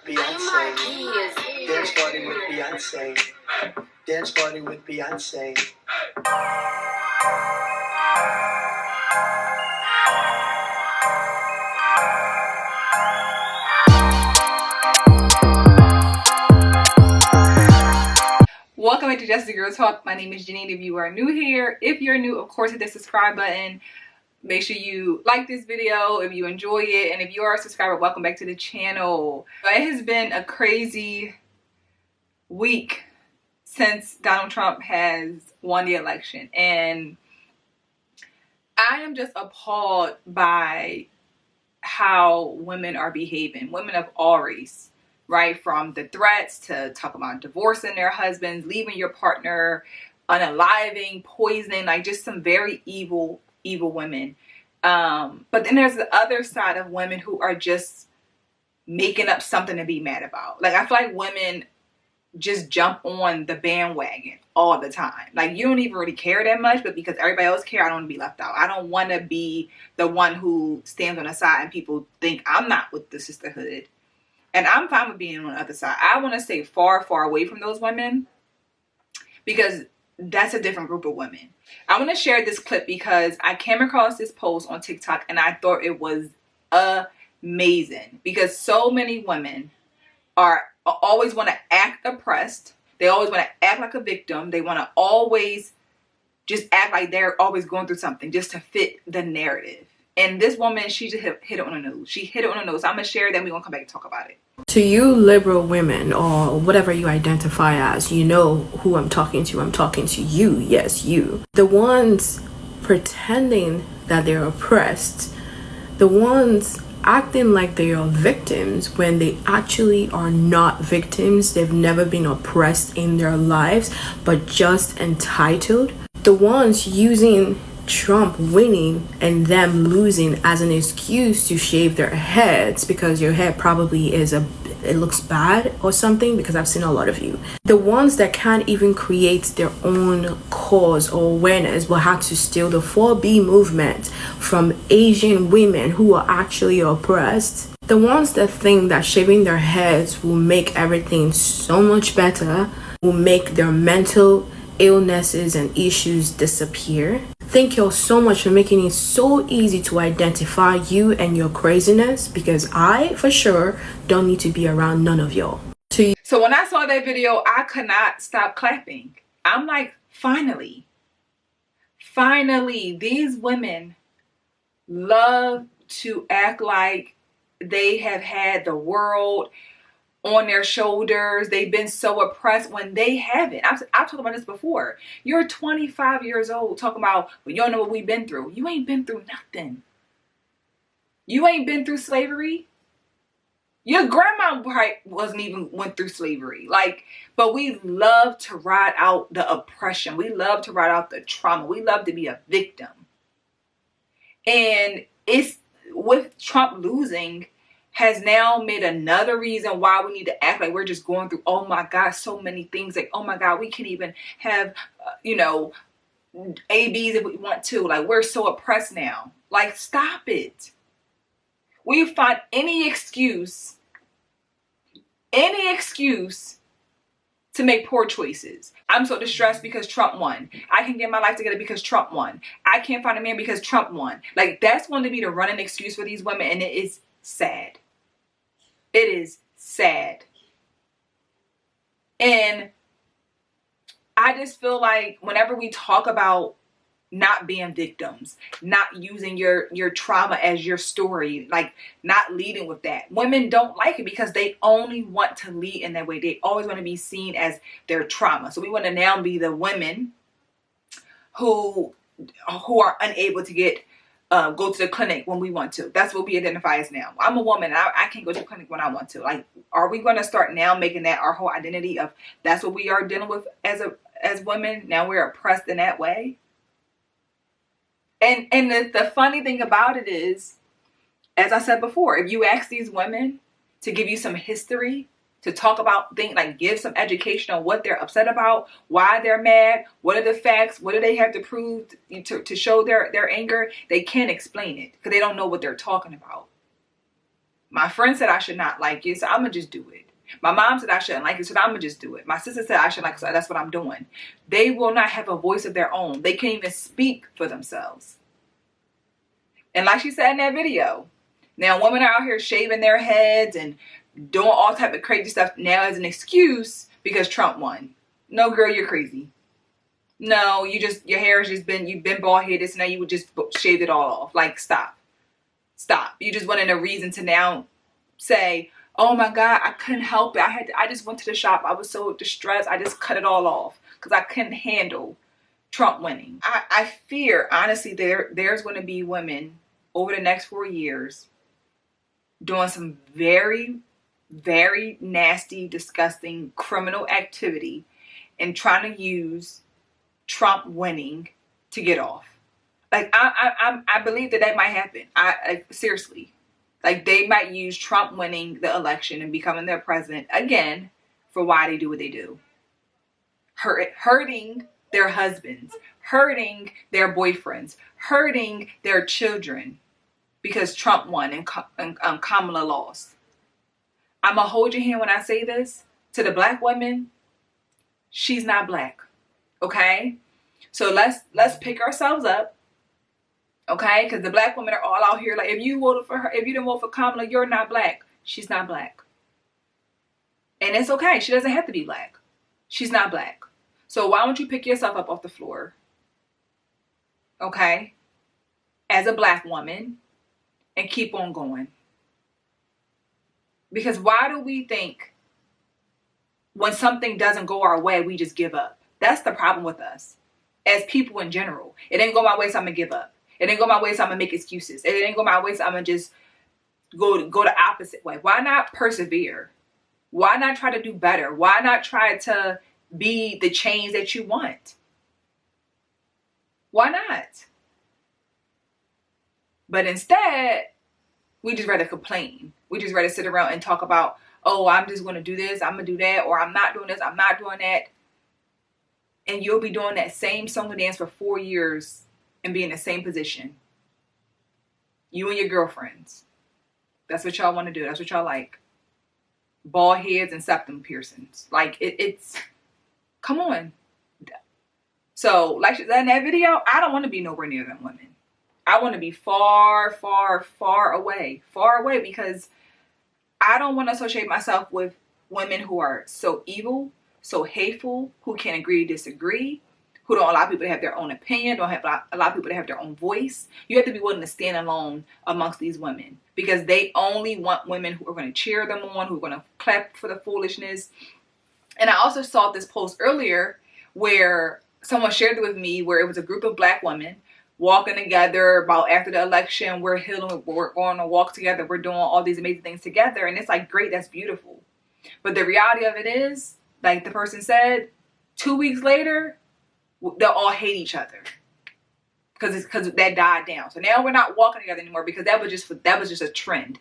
Beyonce. Dance party with Beyonce. Dance party with Beyonce. Welcome back to Just the Girl Talk. My name is Janine. If you are new here, if you're new, of course, hit the subscribe button. Make sure you like this video if you enjoy it. And if you are a subscriber, welcome back to the channel. It has been a crazy week since Donald Trump has won the election. And I am just appalled by how women are behaving. Women of all race. Right? From the threats to talk about divorcing their husbands, leaving your partner, unaliving, poisoning, like just some very evil women. But then there's the other side of women who are just making up something to be mad about. Like I feel like women just jump on the bandwagon all the time. Like you don't even really care that much, but because everybody else care, I don't want to be left out. I don't want to be the one who stands on the side and people think I'm not with the sisterhood. And I'm fine with being on the other side. I want to stay far, far away from those women because that's a different group of women. I want to share this clip because I came across this post on TikTok and I thought it was amazing because so many women always want to act oppressed. They always want to act like a victim. They want to always just act like they're always going through something just to fit the narrative. And this woman, she just hit it on the nose. She hit it on the nose. So I'm going to share it, then we're going to come back and talk about it. To you liberal women or whatever you identify as, you know who I'm talking to. I'm talking to you. Yes, you. The ones pretending that they're oppressed. The ones acting like they are victims when they actually are not victims. They've never been oppressed in their lives, but just entitled. The ones using Trump winning and them losing as an excuse to shave their heads because your head probably it looks bad or something, because I've seen a lot of you. The ones that can't even create their own cause or awareness but had to steal the 4B movement from Asian women who are actually oppressed. The ones that think that shaving their heads will make everything so much better, will make their mental illnesses and issues disappear. Thank y'all so much for making it so easy to identify you and your craziness, because I for sure don't need to be around none of y'all. So when I saw that video, I could not stop clapping. I'm like, finally, these women love to act like they have had the world on their shoulders. They've been so oppressed when they haven't. I've talked about this before. You're 25 years old talking about, well, you don't know what we've been through. You ain't been through nothing. You ain't been through slavery. Your grandma wasn't even went through slavery. Like, but we love to ride out the oppression. We love to ride out the trauma. We love to be a victim. And it's with Trump losing has now made another reason why we need to act like we're just going through, oh my God, so many things. Like, oh my God, we can even have, ABs if we want to. Like, we're so oppressed now. Like, stop it. We find any excuse to make poor choices. I'm so distressed because Trump won. I can get my life together because Trump won. I can't find a man because Trump won. Like, that's going to be the running excuse for these women, and it is sad. It is sad. And I just feel like whenever we talk about not being victims, not using your trauma as your story, like not leading with that, women don't like it because they only want to lead in that way. They always want to be seen as their trauma. So we want to now be the women who are unable to get go to the clinic when we want to. That's what we identify as now. I'm a woman. I can't go to the clinic when I want to. Like, are we going to start now making that our whole identity of that's what we are dealing with as women? Now we're oppressed in that way. And the funny thing about it is, as I said before, if you ask these women to give you some history, to talk about things, like give some education on what they're upset about, why they're mad, what are the facts, what do they have to prove to show their anger, they can't explain it because they don't know what they're talking about. My friend said I should not like it, so I'm going to just do it. My mom said I shouldn't like it, so I'm going to just do it. My sister said I shouldn't like it, so that's what I'm doing. They will not have a voice of their own. They can't even speak for themselves. And like she said in that video, now women are out here shaving their heads and doing all type of crazy stuff now as an excuse because Trump won. No, girl, you're crazy. No, your hair has just been, you've been bald headed, so now you would just shave it all off. Like, stop. You just wanted a reason to now say, oh my God, I couldn't help it. I just went to the shop. I was so distressed. I just cut it all off because I couldn't handle Trump winning. I fear, honestly, there's going to be women over the next 4 years doing some very, very nasty, disgusting criminal activity and trying to use Trump winning to get off. Like, I believe that might happen. Seriously. Like, they might use Trump winning the election and becoming their president again for why they do what they do. Hurting their husbands, hurting their boyfriends, hurting their children because Trump won and Kamala lost. I'm going to hold your hand when I say this. To the black women, she's not black. Okay? So let's pick ourselves up. Okay? Because the black women are all out here like, if you voted for her, if you didn't vote for Kamala, you're not black. She's not black. And it's okay. She doesn't have to be black. She's not black. So why don't you pick yourself up off the floor? Okay? As a black woman. And keep on going. Because why do we think when something doesn't go our way, we just give up? That's the problem with us. As people in general. It didn't go my way, so I'm going to give up. It didn't go my way, so I'm going to make excuses. It didn't go my way, so I'm going to just go the opposite way. Why not persevere? Why not try to do better? Why not try to be the change that you want? Why not? But instead, we just rather complain. We just rather sit around and talk about, oh, I'm just going to do this, I'm going to do that, or I'm not doing this, I'm not doing that. And you'll be doing that same song and dance for 4 years and be in the same position. You and your girlfriends. That's what y'all want to do. That's what y'all like. Bald heads and septum piercings. Like, it's, come on. So, like she said in that video, I don't want to be nowhere near them women. I want to be far, far, far away. Far away, because I don't want to associate myself with women who are so evil, so hateful, who can't agree to disagree, who don't allow people to have their own opinion, don't allow people to have their own voice. You have to be willing to stand alone amongst these women, because they only want women who are going to cheer them on, who are going to clap for the foolishness. And I also saw this post earlier where someone shared it with me, where it was a group of black women walking together about after the election, we're healing, we're going to walk together, we're doing all these amazing things together. And it's like, great, that's beautiful. But the reality of it is, like the person said, 2 weeks later, they'll all hate each other because that died down. So now we're not walking together anymore, because that was just a trend.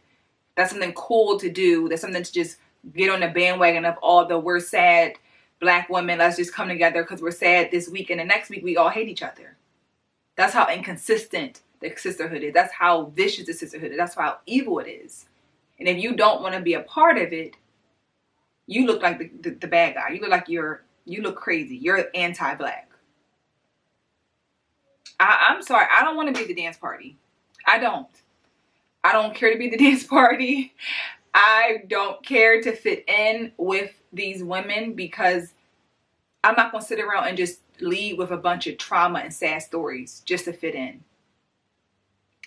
That's something cool to do. That's something to just get on the bandwagon of all the we're sad black women. Let's just come together because we're sad this week, and the next week we all hate each other. That's how inconsistent the sisterhood is. That's how vicious the sisterhood is. That's how evil it is. And if you don't want to be a part of it, you look like the bad guy. You look like you look crazy. You're anti-black. I'm sorry. I don't want to be the dance party. I don't care to be the dance party. I don't care to fit in with these women, because I'm not going to sit around and just lead with a bunch of trauma and sad stories just to fit in.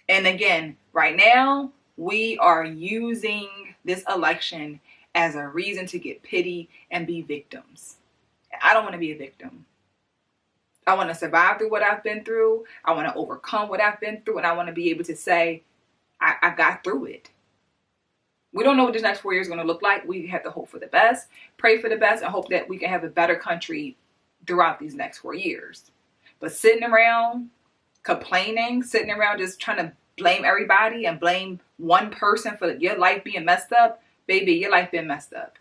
And again, right now, we are using this election as a reason to get pity and be victims. I don't want to be a victim. I want to survive through what I've been through. I want to overcome what I've been through. And I want to be able to say, I got through it. We don't know what this next 4 years is going to look like. We have to hope for the best, pray for the best, and hope that we can have a better country throughout these next 4 years. But sitting around complaining, sitting around just trying to blame everybody and blame one person for your life being messed up, baby, your life been messed up.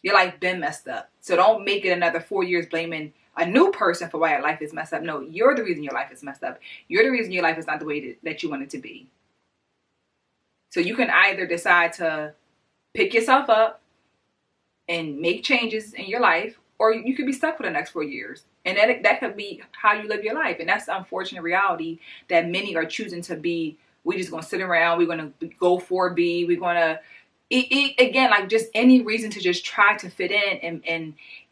Your life been messed up. So don't make it another 4 years blaming a new person for why your life is messed up. No, you're the reason your life is messed up. You're the reason your life is not the way that you want it to be. So you can either decide to pick yourself up and make changes in your life, or you could be stuck for the next 4 years. And that could be how you live your life. And that's the unfortunate reality that many are choosing to be. We're just going to sit around. We're going to go 4B. We're going to again, like just any reason to just try to fit in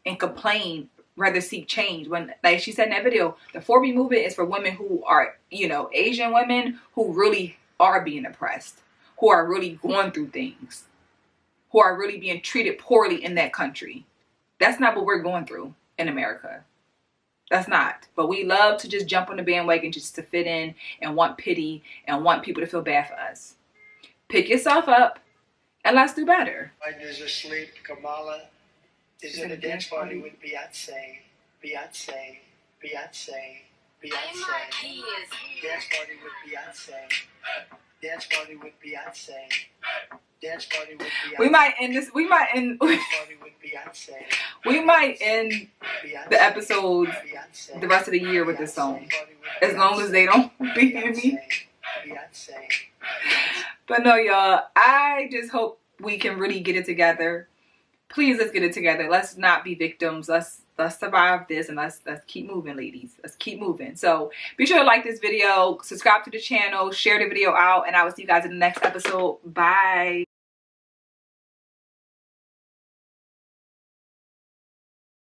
and complain, rather seek change. When, like she said in that video, the 4B movement is for women who are, you know, Asian women who really are being oppressed, who are really going through things, who are really being treated poorly in that country. That's not what we're going through in America. That's not. But we love to just jump on the bandwagon just to fit in and want pity and want people to feel bad for us. Pick yourself up and let's do better. Biden is asleep. Kamala is in a dance party with Beyonce. Beyonce. Beyonce. Beyonce. Dance party with Beyonce. Dance party with Beyonce. Dance party with Beyonce. We might end this. We might end. Dance party with Beyonce. We might end Beyonce. the episodes Beyonce. the rest of the year with this song, Beyonce. as long as they don't beat me. Beyonce. But no, y'all, I just hope we can really get it together. Please, let's get it together. Let's not be victims. Let's survive this, and let's keep moving, ladies. Let's keep moving. So be sure to like this video, subscribe to the channel, share the video out, and I will see you guys in the next episode. Bye.